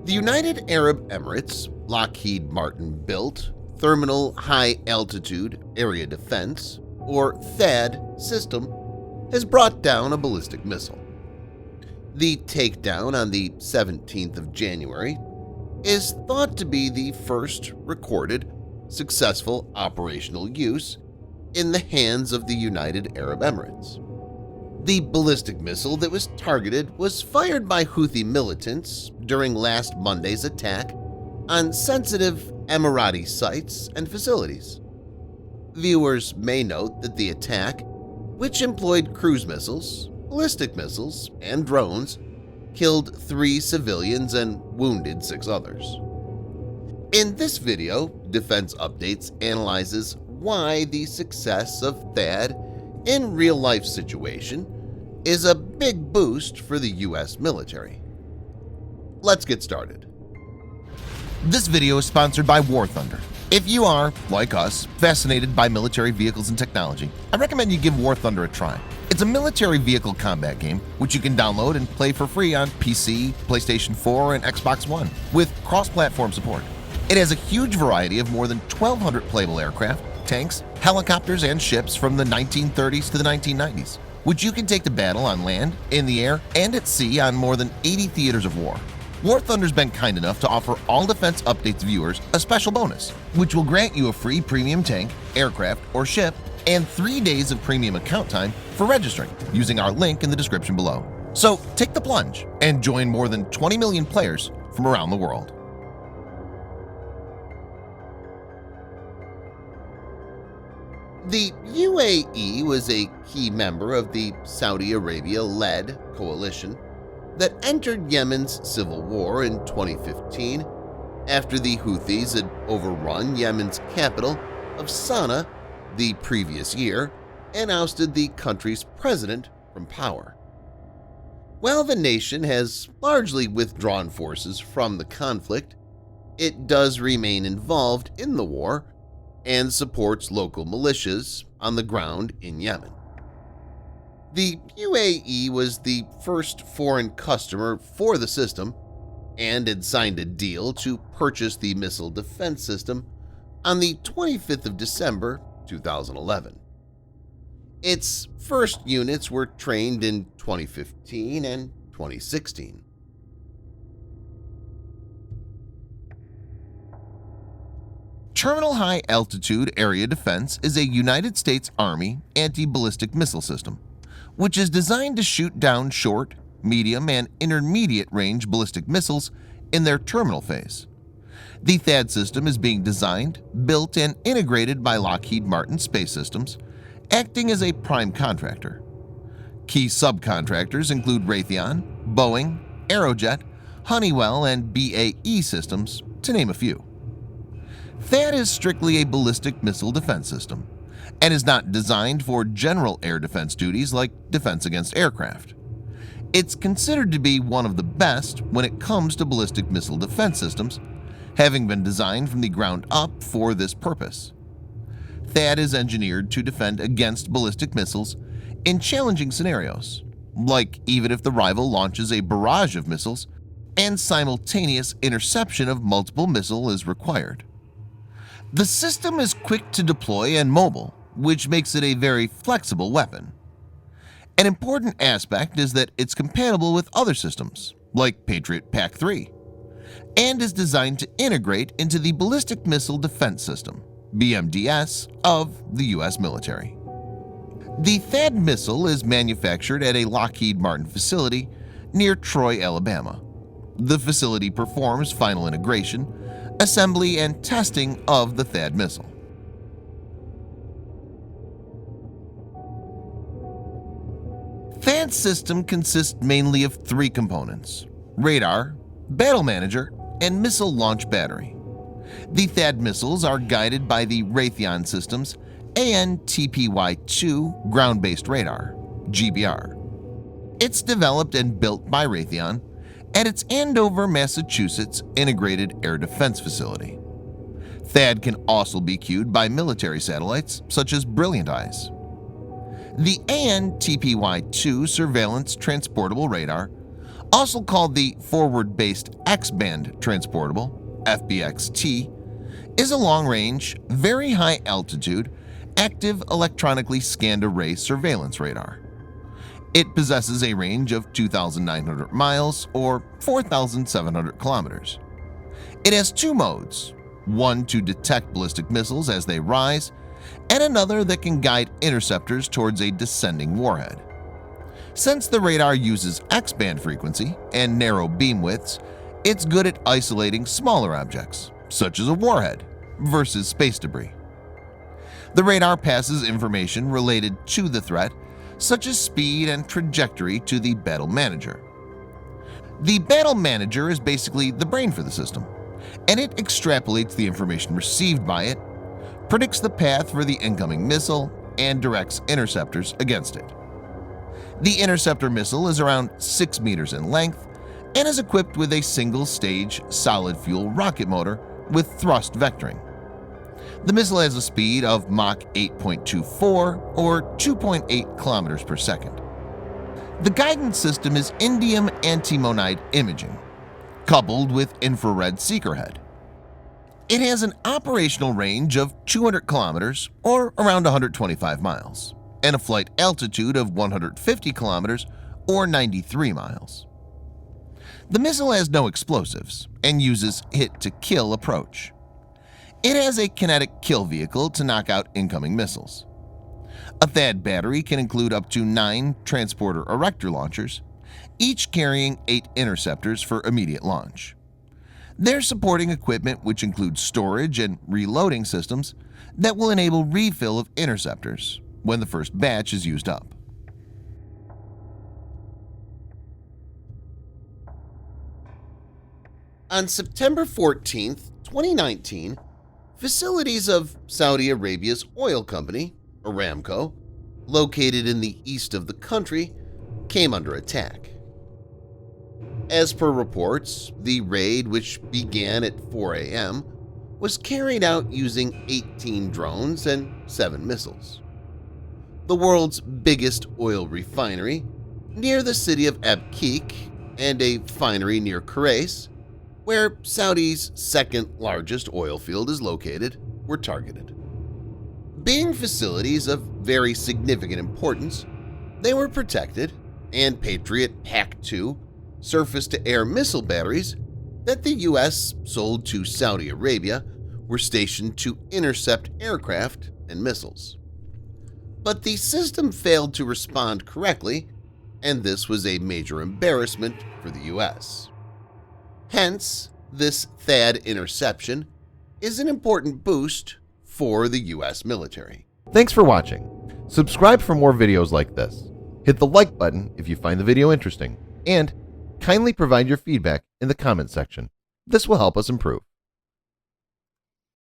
The United Arab Emirates Lockheed Martin-built Thermal High Altitude Area Defense, or THAAD, system has brought down a ballistic missile. The takedown on the 17th of January is thought to be the first recorded successful operational use in the hands of the United Arab Emirates. The ballistic missile that was targeted was fired by Houthi militants during last Monday's attack on sensitive Emirati sites and facilities. Viewers may note that the attack, which employed cruise missiles, ballistic missiles, and drones, killed 3 civilians and wounded 6 others. In this video, Defense Updates analyzes why the success of THAAD in real-life situation is a big boost for the U.S. military. Let's get started. This video is sponsored by War Thunder. If you are, like us, fascinated by military vehicles and technology, I recommend you give War Thunder a try. It's a military vehicle combat game which you can download and play for free on PC, PlayStation 4, and Xbox One with cross-platform support. It has a huge variety of more than 1,200 playable aircraft, tanks, helicopters, and ships from the 1930s to the 1990s, which you can take to battle on land, in the air, and at sea on more than 80 theaters of war. War Thunder's been kind enough to offer all Defense Updates viewers a special bonus, which will grant you a free premium tank, aircraft, or ship, and 3 days of premium account time for registering using our link in the description below. So take the plunge and join more than 20 million players from around the world. The UAE was a key member of the Saudi Arabia-led coalition that entered Yemen's civil war in 2015 after the Houthis had overrun Yemen's capital of Sana'a the previous year and ousted the country's president from power. While the nation has largely withdrawn forces from the conflict, it does remain involved in the war and supports local militias on the ground in Yemen. The UAE was the first foreign customer for the system and had signed a deal to purchase the missile defense system on the 25th of December 2011. Its first units were trained in 2015 and 2016. Terminal High Altitude Area Defense is a United States Army anti-ballistic missile system, which is designed to shoot down short, medium, and intermediate-range ballistic missiles in their terminal phase. The THAAD system is being designed, built, and integrated by Lockheed Martin Space Systems, acting as a prime contractor. Key subcontractors include Raytheon, Boeing, Aerojet, Honeywell, and BAE Systems, to name a few. THAAD is strictly a ballistic missile defense system and is not designed for general air defense duties like defense against aircraft. It's considered to be one of the best when it comes to ballistic missile defense systems, having been designed from the ground up for this purpose. THAAD is engineered to defend against ballistic missiles in challenging scenarios, like even if the rival launches a barrage of missiles and simultaneous interception of multiple missiles is required. The system is quick to deploy and mobile, which makes it a very flexible weapon. An important aspect is that it's compatible with other systems, like Patriot PAC-3, and is designed to integrate into the Ballistic Missile Defense System (BMDS) of the U.S. military. The THAAD missile is manufactured at a Lockheed Martin facility near Troy, Alabama. The facility performs final integration, assembly, and testing of the THAAD missile. THAAD system consists mainly of 3 components: radar, battle manager, and missile launch battery. The THAAD missiles are guided by the Raytheon Systems AN/TPY-2 ground-based radar (GBR). It's developed and built by Raytheon at its Andover, Massachusetts Integrated Air Defense Facility. THAAD can also be cued by military satellites such as Brilliant Eyes. The AN/TPY-2 surveillance transportable radar Also called the Forward-Based X-Band Transportable, FBXT, is a long-range, very high-altitude, active electronically scanned array surveillance radar. It possesses a range of 2,900 miles or 4,700 kilometers. It has two modes, one to detect ballistic missiles as they rise, and another that can guide interceptors towards a descending warhead. Since the radar uses X-band frequency and narrow beam widths, it's good at isolating smaller objects, such as a warhead, versus space debris. The radar passes information related to the threat, such as speed and trajectory, to the battle manager. The battle manager is basically the brain for the system, and it extrapolates the information received by it, predicts the path for the incoming missile, and directs interceptors against it. The interceptor missile is around 6 meters in length and is equipped with a single-stage solid-fuel rocket motor with thrust vectoring. The missile has a speed of Mach 8.24 or 2.8 kilometers per second. The guidance system is indium antimonide imaging, coupled with infrared seeker head. It has an operational range of 200 kilometers or around 125 miles, and a flight altitude of 150 kilometers or 93 miles. The missile has no explosives and uses hit-to-kill approach. It has a kinetic kill vehicle to knock out incoming missiles. A THAAD battery can include up to 9 transporter erector launchers, each carrying 8 interceptors for immediate launch. They're supporting equipment which includes storage and reloading systems that will enable refill of interceptors when the first batch is used up. On September 14, 2019, facilities of Saudi Arabia's oil company, Aramco, located in the east of the country, came under attack. As per reports, the raid, which began at 4 a.m., was carried out using 18 drones and 7 missiles. The world's biggest oil refinery, near the city of Abqaiq, and a finery near Khurais, where Saudi's second largest oil field is located, were targeted. Being facilities of very significant importance, they were protected, and Patriot PAC-2 surface-to-air missile batteries that the U.S. sold to Saudi Arabia were stationed to intercept aircraft and missiles. But the system failed to respond correctly, and this was a major embarrassment for the U.S. Hence, this THAAD interception is an important boost for the U.S. military. Thanks for watching. Subscribe for more videos like this. Hit the like button if you find the video interesting, and kindly provide your feedback in the comment section. This will help us improve.